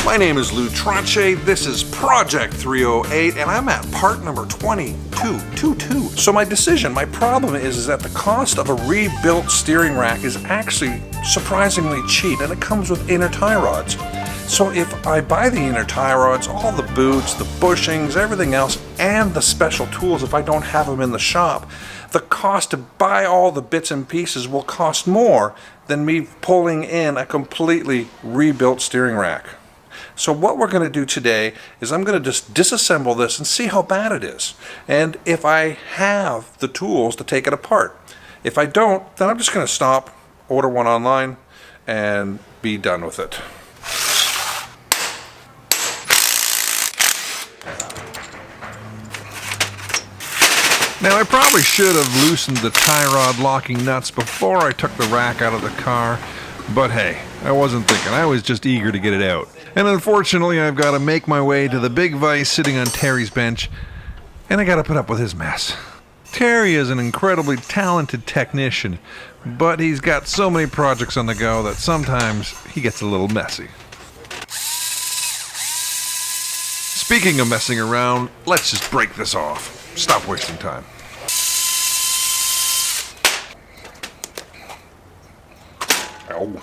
My name is Lou Trottier, this is Project 308, and I'm at part number 2222. So my problem is that the cost of a rebuilt steering rack is actually surprisingly cheap, and it comes with inner tie rods. So if I buy the inner tie rods, all the boots, the bushings, everything else, and the special tools, if I don't have them in the shop, the cost to buy all the bits and pieces will cost more than me pulling in a completely rebuilt steering rack. So what we're going to do today is I'm going to just disassemble this and see how bad it is, and if I have the tools to take it apart. If I don't, then I'm just going to stop, order one online, and be done with it. Now, I probably should have loosened the tie rod locking nuts before I took the rack out of the car, but hey, I wasn't thinking. I was just eager to get it out. And unfortunately, I've got to make my way to the big vise sitting on Terry's bench, and I got to put up with his mess. Terry is an incredibly talented technician, but he's got so many projects on the go that sometimes he gets a little messy. Speaking of messing around, let's just break this off. Stop wasting time. Ow.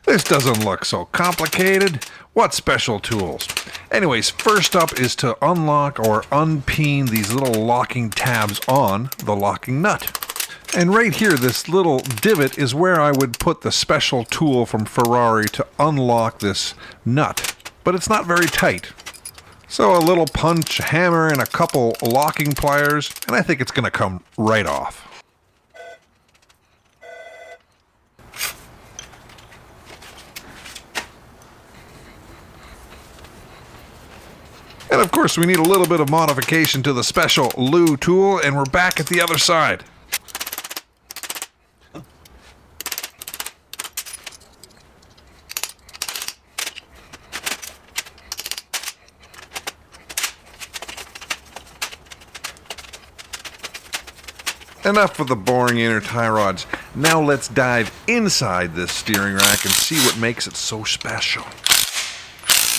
This doesn't look so complicated. What special tools? Anyways, first up is to unlock or unpeen these little locking tabs on the locking nut. And right here, this little divot is where I would put the special tool from Ferrari to unlock this nut. But it's not very tight. So a little punch, hammer, and a couple locking pliers, and I think it's going to come right off. And of course, we need a little bit of modification to the special Lou tool, and we're back at the other side. Enough of the boring inner tie rods. Now let's dive inside this steering rack and see what makes it so special.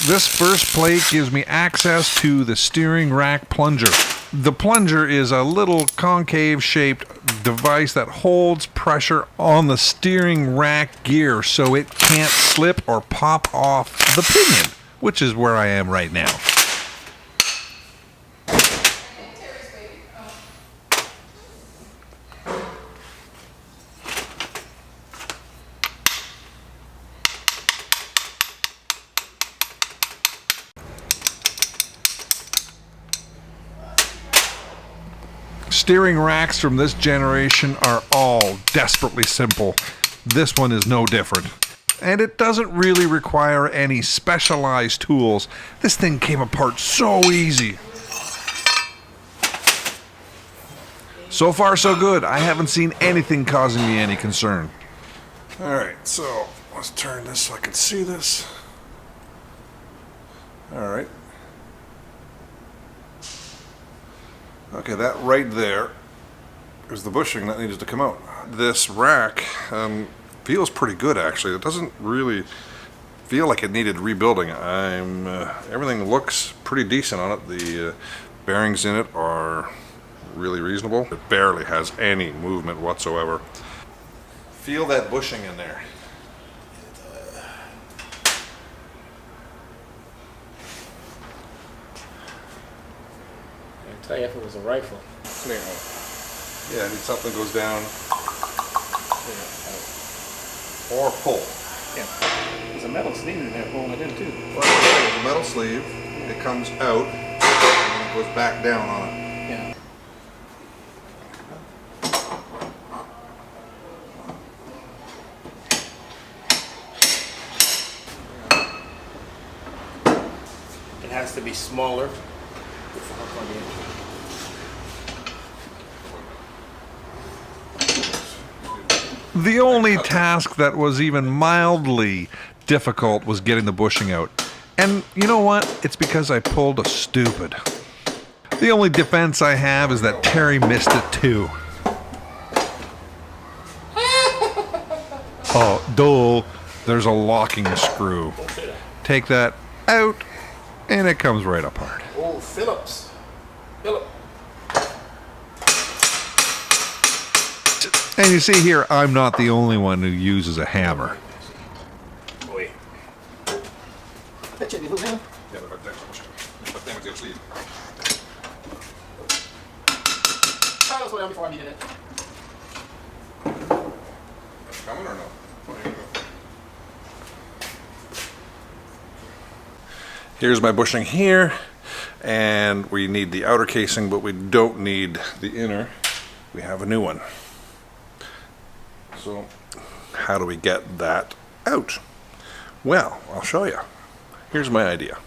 This first plate gives me access to the steering rack plunger. The plunger is a little concave shaped device that holds pressure on the steering rack gear so it can't slip or pop off the pinion, which is where I am right now. Steering racks from this generation are all desperately simple. This one is no different. And it doesn't really require any specialized tools. This thing came apart so easy. So far, so good. I haven't seen anything causing me any concern. Alright, so let's turn this so I can see this. Alright. Okay, that right there is the bushing that needs to come out. This rack feels pretty good, actually. It doesn't really feel like it needed rebuilding. Everything looks pretty decent on it. The bearings in it are really reasonable. It barely has any movement whatsoever. Feel that bushing in there. I'll tell you if it was a rifle. Clear out. Yeah, I need something that goes down. Clear out. Or pull. Yeah. There's a metal sleeve in there pulling it in too. Well, there's a metal sleeve. It comes out and it goes back down on it. Yeah. It has to be smaller. The only task that was even mildly difficult was getting the bushing out. And you know what? It's because I pulled a stupid. The only defense I have is that Terry missed it too. Oh, duh. There's a locking screw. Take that out, and it comes right apart. Oh, Phillips. Philip. And you see here, I'm not the only one who uses a hammer. Oi. Before I needed it. Coming or no? Here's my bushing here, and we need the outer casing, but we don't need the inner. We have a new one. So how do we get that out? Well, I'll show you. Here's my idea.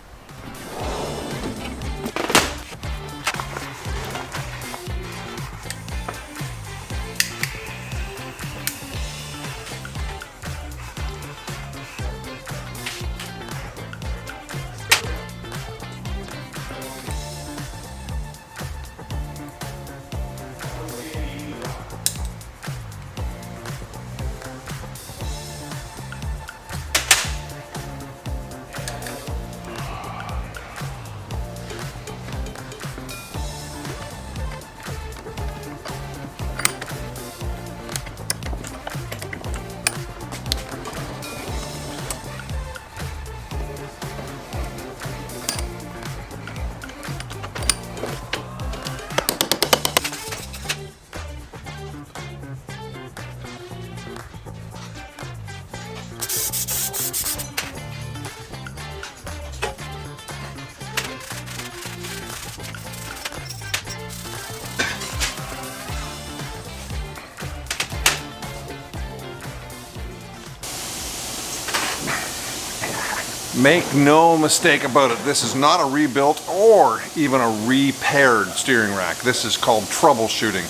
Make no mistake about it, this is not a rebuilt or even a repaired steering rack. This is called troubleshooting.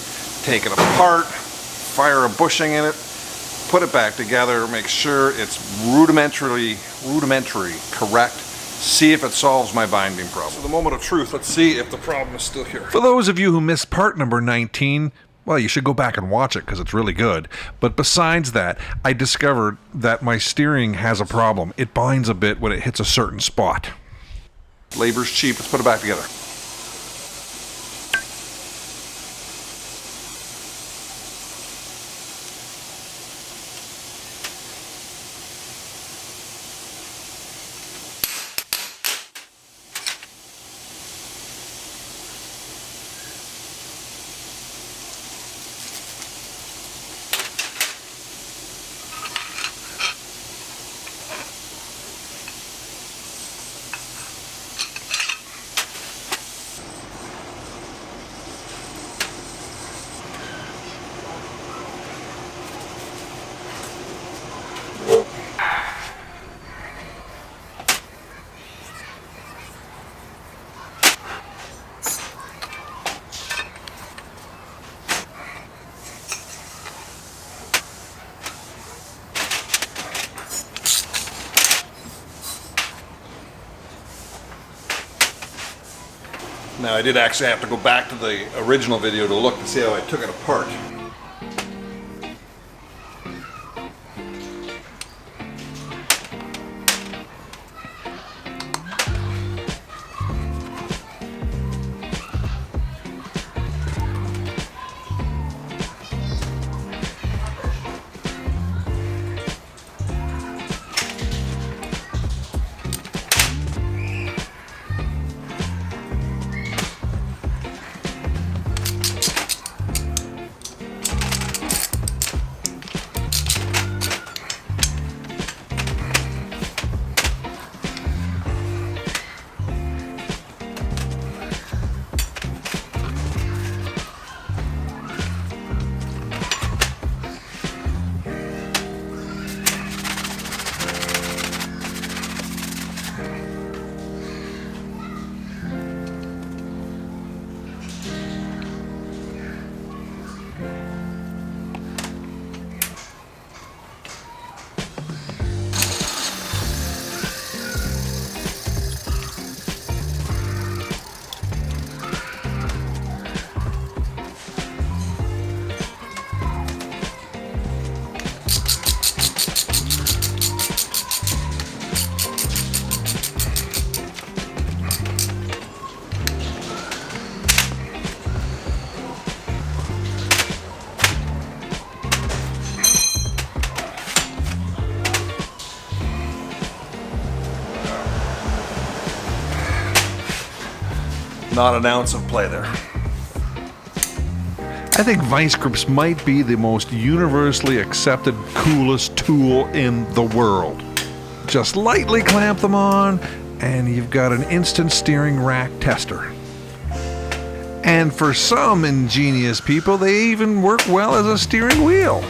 Take it apart, fire a bushing in it, put it back together, make sure it's rudimentary correct, see if it solves my binding problem. So the moment of truth, let's see if the problem is still here. For those of you who missed part number 19, well, you should go back and watch it because it's really good. But besides that, I discovered that my steering has a problem. It binds a bit when it hits a certain spot. Labor's cheap. Let's put it back together. Now I did actually have to go back to the original video to look to see how I took it apart. Not an ounce of play there. I think vice grips might be the most universally accepted, coolest tool in the world. Just lightly clamp them on, and you've got an instant steering rack tester. And for some ingenious people, they even work well as a steering wheel.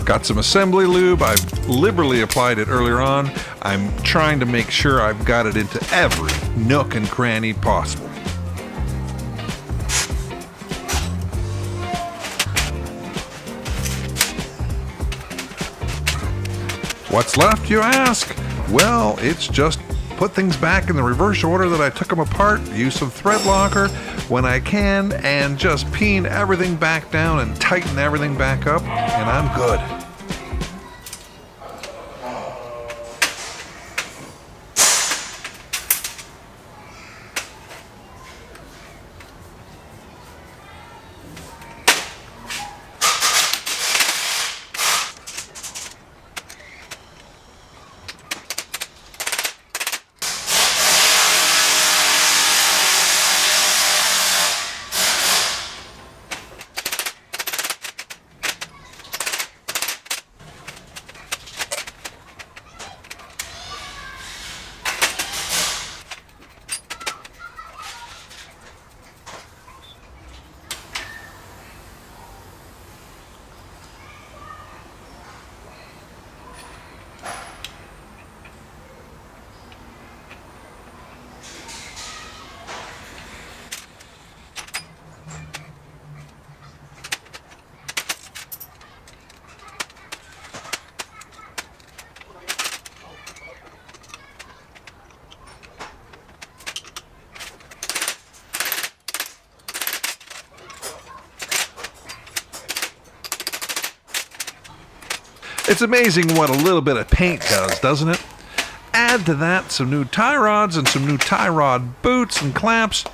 Got some assembly lube. I've liberally applied it earlier on. I'm trying to make sure I've got it into every nook and cranny possible. What's left, you ask? Well, it's just put things back in the reverse order that I took them apart, use some thread locker when I can, and just peen everything back down and tighten everything back up, and I'm good. It's amazing what a little bit of paint does, doesn't it? Add to that some new tie rods and some new tie rod boots and clamps.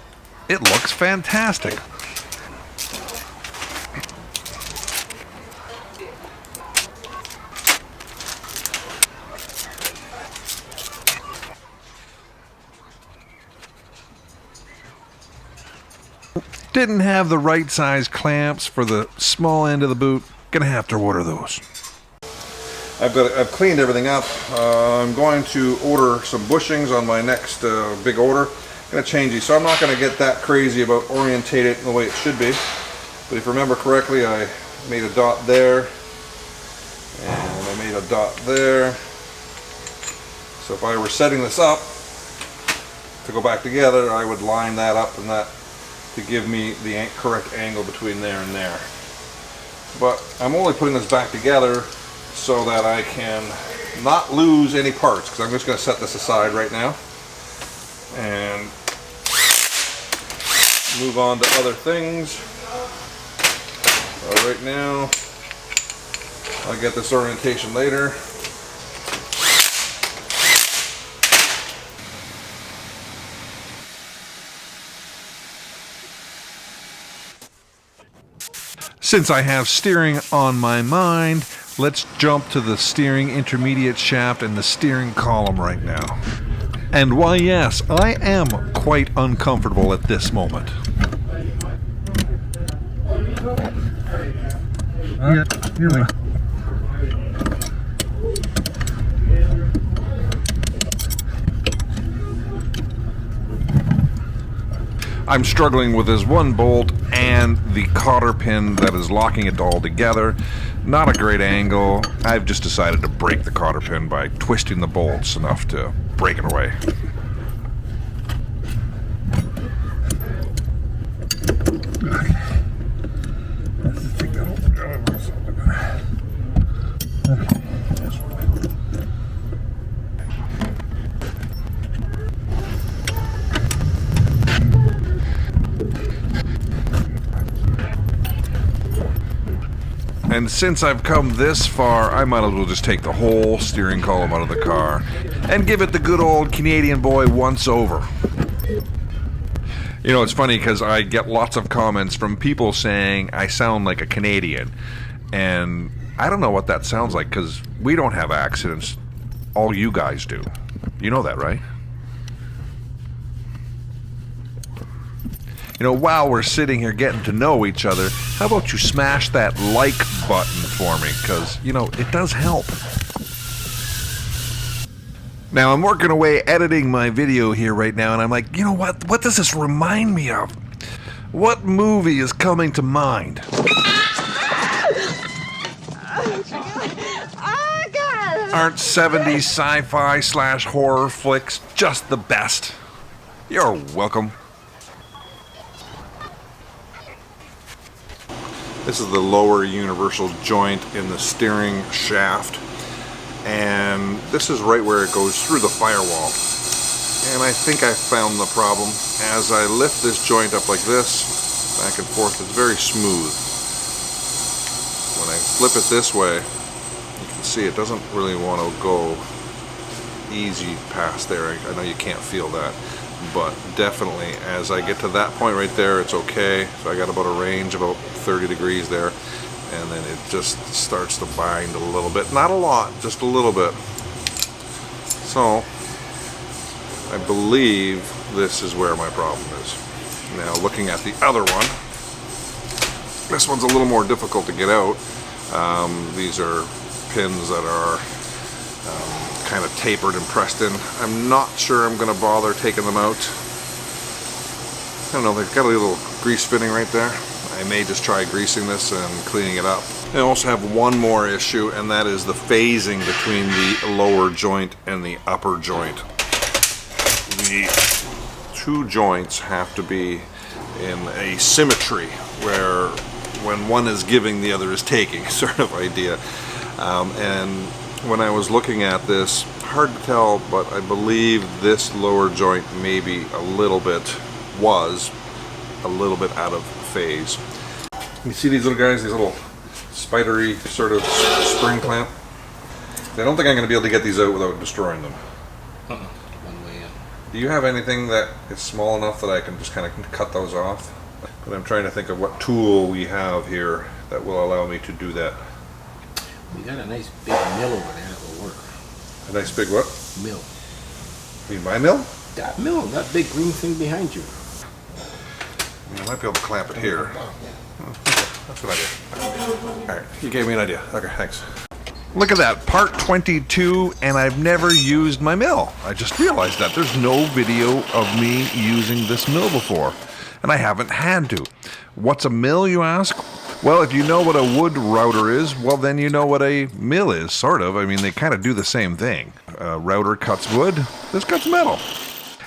It looks fantastic. Didn't have the right size clamps for the small end of the boot. Gonna have to order those. I've cleaned everything up. I'm going to order some bushings on my next big order. I'm going to change these, so I'm not going to get that crazy about orientate it the way it should be. But if you remember correctly, I made a dot there, and I made a dot there. So if I were setting this up to go back together, I would line that up and that to give me the correct angle between there and there. But I'm only putting this back together so that I can not lose any parts, because I'm just going to set this aside right now and move on to other things. Right now, I'll get this orientation later. Since I have steering on my mind, let's jump to the steering intermediate shaft and the steering column right now. And why, yes, I am quite uncomfortable at this moment. Yeah, here we go. I'm struggling with this one bolt and the cotter pin that is locking it all together. Not a great angle. I've just decided to break the cotter pin by twisting the bolts enough to break it away. Let's just take that over. And since I've come this far, I might as well just take the whole steering column out of the car and give it the good old Canadian boy once over. You know, it's funny because I get lots of comments from people saying I sound like a Canadian. And I don't know what that sounds like because we don't have accidents. All you guys do. You know that, right? You know, while we're sitting here getting to know each other, how about you smash that like button for me? Because, you know, it does help. Now, I'm working away editing my video here right now, and I'm like, you know what? What does this remind me of? What movie is coming to mind? Aren't 70s sci-fi / horror flicks just the best? You're welcome. This is the lower universal joint in the steering shaft, and this is right where it goes through the firewall. And I think I found the problem. As I lift this joint up like this, back and forth, it's very smooth. When I flip it this way, you can see it doesn't really want to go easy past there. I know you can't feel that, but definitely as I get to that point right there, it's okay. So I got about a range of about 30 degrees there, and then it just starts to bind a little bit. Not a lot, just a little bit. So I believe this is where my problem is. Now looking at the other one, this one's a little more difficult to get out. These are pins that are kind of tapered and pressed in. I'm not sure I'm going to bother taking them out. I don't know, they've got a little grease fitting right there. I may just try greasing this and cleaning it up. I also have one more issue, and that is the phasing between the lower joint and the upper joint. The two joints have to be in a symmetry where when one is giving, the other is taking, sort of idea. And when I was looking at this, hard to tell, but I believe this lower joint maybe was a little bit out of phase. You see these little guys, these little spidery sort of spring clamp? I don't think I'm going to be able to get these out without destroying them. One way in. Do you have anything that is small enough that I can just kind of cut those off? But I'm trying to think of what tool we have here that will allow me to do that. We got a nice big mill over there that will work. A nice big what? Mill. You mean my mill? That mill, that big green thing behind you. I might be able to clamp it here. That's a good idea. Alright, you gave me an idea. Okay, thanks. Look at that, part 22, and I've never used my mill. I just realized that. There's no video of me using this mill before, and I haven't had to. What's a mill, you ask? Well, if you know what a wood router is, well then you know what a mill is, sort of. I mean, they kind of do the same thing. A router cuts wood, this cuts metal.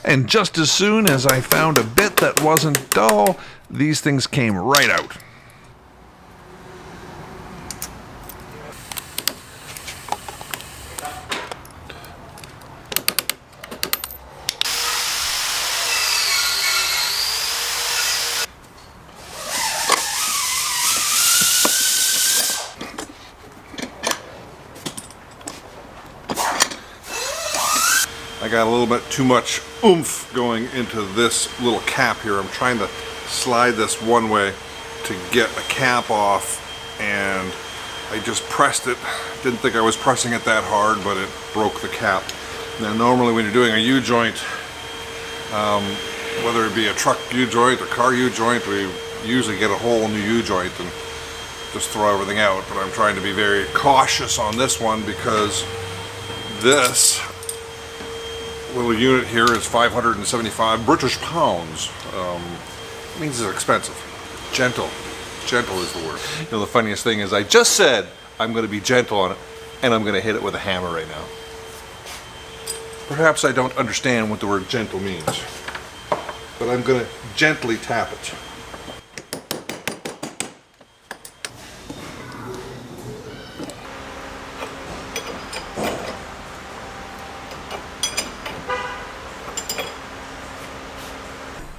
And just as soon as I found a bit that wasn't dull, these things came right out. I got a little bit too much oomph going into this little cap here. I'm trying to slide this one way to get a cap off, and I just pressed it. Didn't think I was pressing it that hard, but it broke the cap. Now normally when you're doing a U-joint, whether it be a truck U-joint or car U-joint, we usually get a whole new U-joint and just throw everything out. But I'm trying to be very cautious on this one because this little unit here is 575 British pounds. It means it's expensive. Gentle is the word. You know, the funniest thing is I just said I'm going to be gentle on it, and I'm going to hit it with a hammer right now. Perhaps I don't understand what the word gentle means, but I'm going to gently tap it.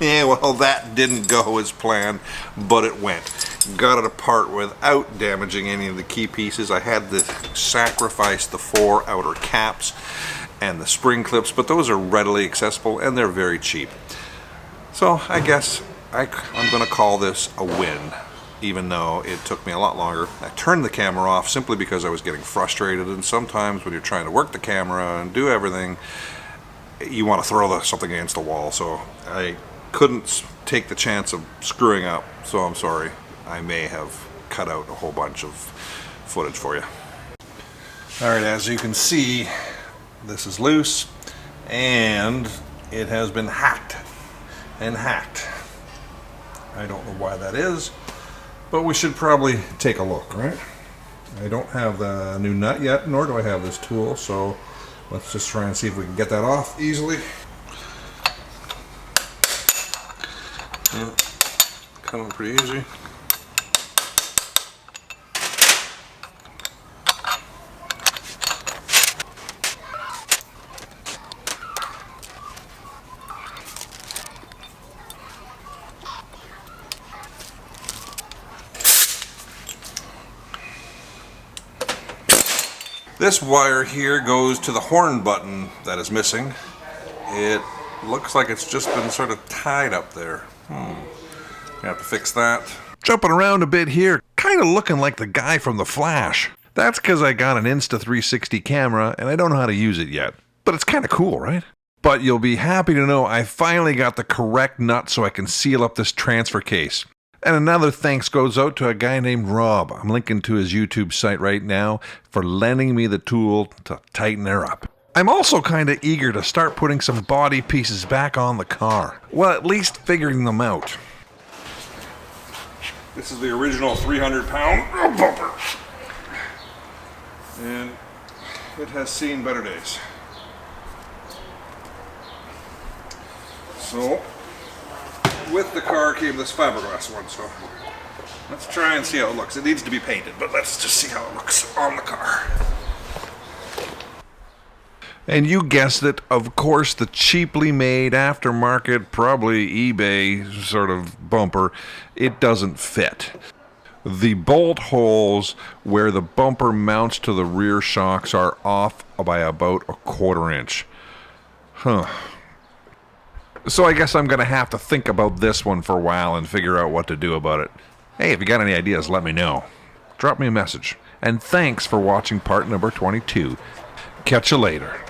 Yeah, well, that didn't go as planned, but it went. Got it apart without damaging any of the key pieces. I had to sacrifice the 4 outer caps and the spring clips, but those are readily accessible and they're very cheap. So I guess I'm going to call this a win. even though it took me a lot longer. I turned the camera off simply because I was getting frustrated, and sometimes when you're trying to work the camera and do everything, you want to throw something against the wall, so I couldn't take the chance of screwing up, so I'm sorry. I may have cut out a whole bunch of footage for you. Alright, as you can see, this is loose, and it has been hacked and hacked. I don't know why that is, but we should probably take a look, right? I don't have the new nut yet, nor do I have this tool, so let's just try and see if we can get that off easily. Yeah, coming pretty easy. This wire here goes to the horn button that is missing. It looks like it's just been sort of tied up there. You have to fix that. Jumping around a bit here, kind of looking like the guy from The Flash. That's because I got an Insta360 camera and I don't know how to use it yet. But it's kind of cool, right? But you'll be happy to know I finally got the correct nut so I can seal up this transfer case. And another thanks goes out to a guy named Rob. I'm linking to his YouTube site right now for lending me the tool to tighten her up. I'm also kind of eager to start putting some body pieces back on the car. Well, at least figuring them out. This is the original 300-pound bumper. And it has seen better days. So, with the car came this fiberglass one, so let's try and see how it looks. It needs to be painted, but let's just see how it looks on the car. And you guessed it, of course, the cheaply made aftermarket, probably eBay sort of bumper, it doesn't fit. The bolt holes where the bumper mounts to the rear shocks are off by about 1/4 inch. So I guess I'm going to have to think about this one for a while and figure out what to do about it. Hey, if you got any ideas, let me know. Drop me a message. And thanks for watching part number 22. Catch you later.